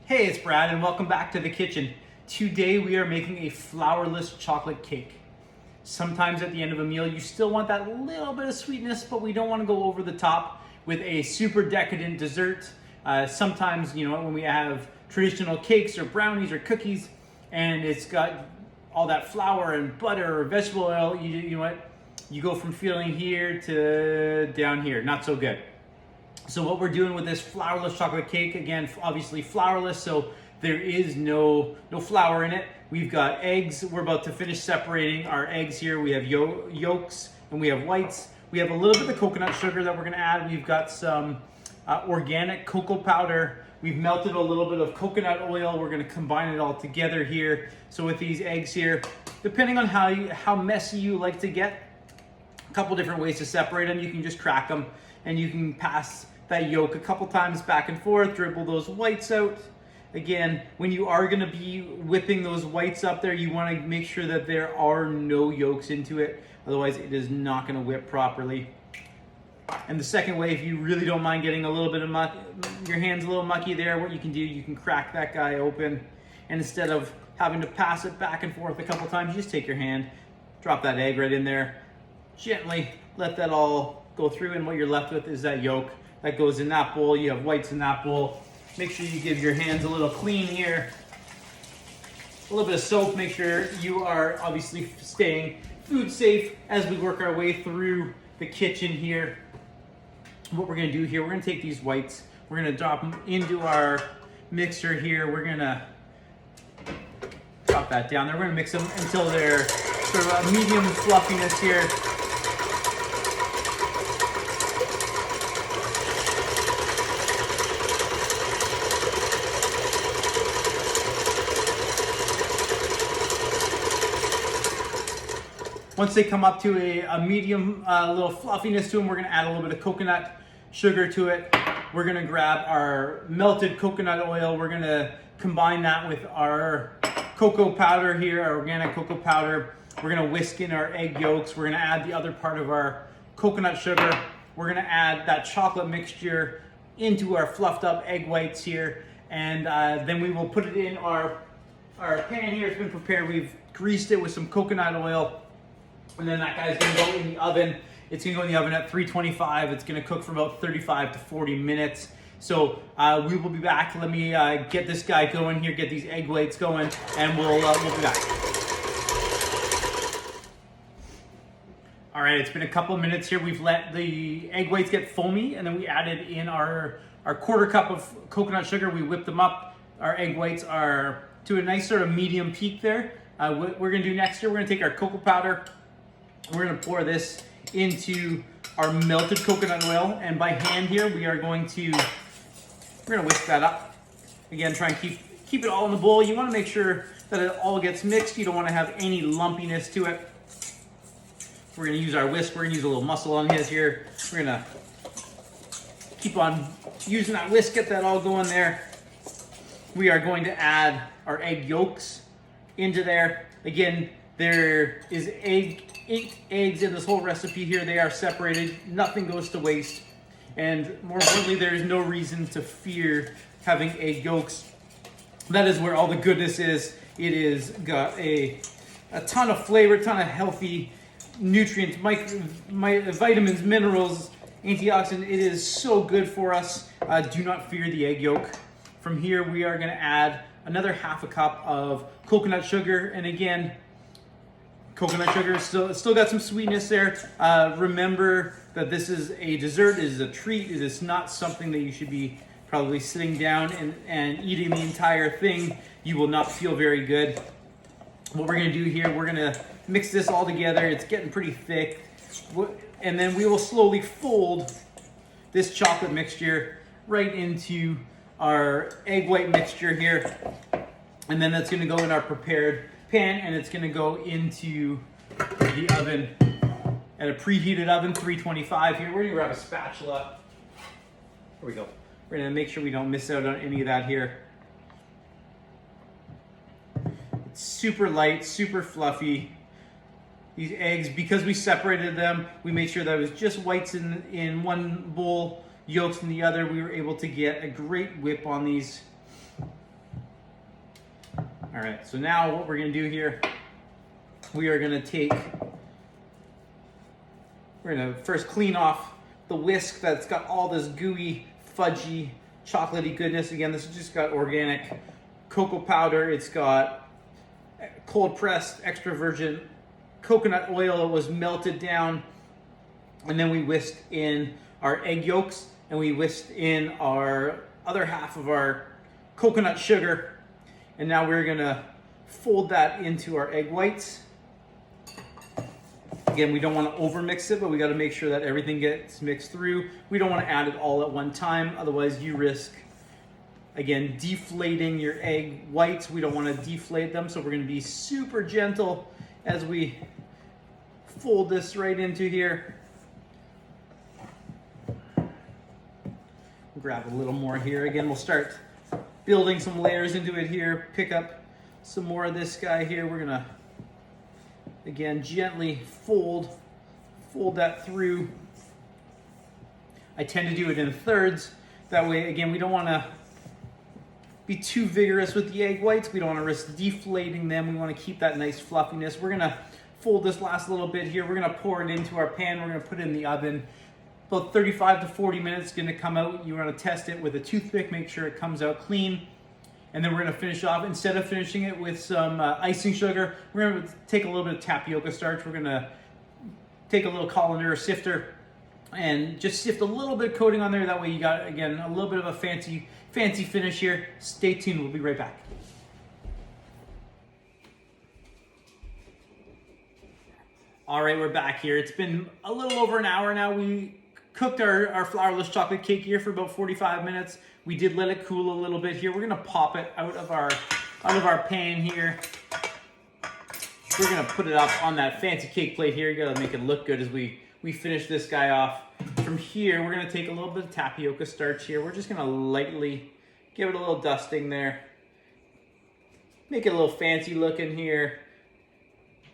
Hey, it's Brad and welcome back to the kitchen. Today we are making a flourless chocolate cake. Sometimes at the end of a meal you still want that little bit of sweetness, but we don't want to go over the top with a super decadent dessert. Sometimes, when we have traditional cakes or brownies or cookies and it's got all that flour and butter or vegetable oil, you know what? You go from feeling here to down here, not so good. So what we're doing with this flourless chocolate cake, again, obviously flourless, so there is no flour in it. We've got eggs. We're about to finish separating our eggs here. We have yolks and we have whites. We have a little bit of coconut sugar that we're gonna add. We've got some organic cocoa powder. We've melted a little bit of coconut oil. We're gonna combine it all together here. So with these eggs here, depending on how messy you like to get, a couple different ways to separate them. You can just crack them and you can pass that yolk a couple times back and forth, dribble those whites out. Again, when you are gonna be whipping those whites up there, you wanna make sure that there are no yolks into it. Otherwise, it is not gonna whip properly. And the second way, if you really don't mind getting a little bit of your hands a little mucky there, what you can do, you can crack that guy open. And instead of having to pass it back and forth a couple times, you just take your hand, drop that egg right in there, gently let that all go through, and what you're left with is that yolk that goes in that bowl. You have whites in that bowl. Make sure you give your hands a little clean here. A little bit of soap. Make sure you are obviously staying food safe as we work our way through the kitchen here. What we're gonna do here, we're gonna take these whites, we're gonna drop them into our mixer here. We're gonna drop that down there. We're gonna mix them until they're sort of a medium fluffiness here. Once they come up to a medium little fluffiness to them, we're gonna add a little bit of coconut sugar to it. We're gonna grab our melted coconut oil. We're gonna combine that with our cocoa powder here, our organic cocoa powder. We're gonna whisk in our egg yolks. We're gonna add the other part of our coconut sugar. We're gonna add that chocolate mixture into our fluffed up egg whites here. And then we will put it in our pan here. It's been prepared. We've greased it with some coconut oil. And then that guy's gonna go in the oven. It's gonna go in the oven at 325. It's gonna cook for about 35 to 40 minutes. So we will be back. Let me get this guy going here, get these egg whites going, and we'll be back. All right, it's been a couple of minutes here. We've let the egg whites get foamy, and then we added in our quarter cup of coconut sugar. We whipped them up. Our egg whites are to a nice sort of medium peak there. What we're gonna do next here, we're gonna take our cocoa powder. We're gonna pour this into our melted coconut oil, and by hand here, we're gonna whisk that up. Again, try and keep it all in the bowl. You wanna make sure that it all gets mixed. You don't wanna have any lumpiness to it. We're gonna use our whisk. We're gonna use a little muscle on his here. We're gonna keep on using that whisk, get that all going there. We are going to add our egg yolks into there. Again, there is 8 eggs in this whole recipe here. They are separated. Nothing goes to waste. And more importantly, there is no reason to fear having egg yolks. That is where all the goodness is. It is got a ton of flavor, a ton of healthy nutrients, vitamins, minerals, antioxidants. It is so good for us. Do not fear the egg yolk. From here, we are gonna add another half a cup of coconut sugar. And again, coconut sugar still got some sweetness there. Remember that this is a dessert, it is a treat. It is not something that you should be probably sitting down and eating the entire thing. You will not feel very good. What we're gonna do here, we're gonna mix this all together. It's getting pretty thick. And then we will slowly fold this chocolate mixture right into our egg white mixture here. And then that's gonna go in our prepared pan, and it's gonna go into the oven at a preheated oven, 325 here. We're gonna grab a spatula. Here we go. We're gonna make sure we don't miss out on any of that here. It's super light, super fluffy. These eggs, because we separated them, we made sure that it was just whites in one bowl, yolks in the other. We were able to get a great whip on these. All right, so now what we're gonna do here, we're gonna first clean off the whisk that's got all this gooey, fudgy, chocolatey goodness. Again, this has just got organic cocoa powder. It's got cold pressed extra virgin coconut oil that was melted down. And then we whisked in our egg yolks, and we whisked in our other half of our coconut sugar. And now we're gonna fold that into our egg whites. Again, we don't want to overmix it, but we got to make sure that everything gets mixed through. We don't want to add it all at one time, otherwise you risk, again, deflating your egg whites. We don't want to deflate them, so we're going to be super gentle as we fold this right into here. Grab a little more here. Again, we'll start building some layers into it here. Pick up some more of this guy here. We're going to, again, gently fold that through. I tend to do it in thirds. That way, again, we don't want to be too vigorous with the egg whites. We don't want to risk deflating them. We want to keep that nice fluffiness. We're going to fold this last little bit here. We're going to pour it into our pan. We're going to put it in the oven. About 35 to 40 minutes. It's going to come out. You want to test it with a toothpick. Make sure it comes out clean. And then we're going to finish off, instead of finishing it with some icing sugar, we're going to take a little bit of tapioca starch. We're going to take a little colander or sifter and just sift a little bit of coating on there. That way you got, again, a little bit of a fancy finish here. Stay tuned. We'll be right back. All right, we're back here. It's been a little over an hour now. We cooked our flourless chocolate cake here for about 45 minutes. We did let it cool a little bit here. We're gonna pop it out of our pan here. We're gonna put it up on that fancy cake plate here. You gotta make it look good as we finish this guy off. From here, we're gonna take a little bit of tapioca starch here. We're just gonna lightly give it a little dusting there. Make it a little fancy looking here.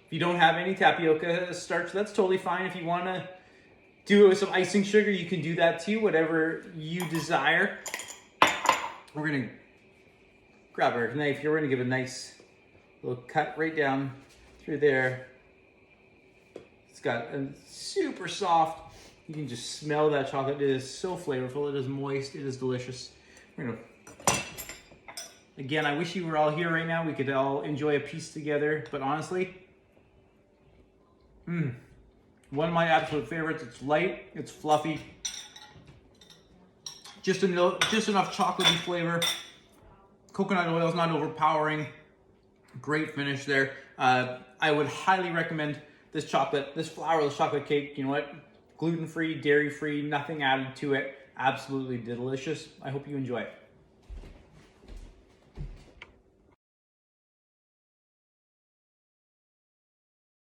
If you don't have any tapioca starch, that's totally fine. If you wanna do it with some icing sugar, you can do that too, whatever you desire. We're gonna grab our knife here. We're gonna give a nice little cut right down through there. It's got a super soft, you can just smell that chocolate. It is so flavorful, it is moist, it is delicious. We're gonna, again, I wish you were all here right now. We could all enjoy a piece together, but honestly, one of my absolute favorites. It's light, it's fluffy, just enough chocolatey flavor. Coconut oil is not overpowering. Great finish there. I would highly recommend this flourless chocolate cake. You know what? Gluten-free, dairy-free, nothing added to it. Absolutely delicious. I hope you enjoy it.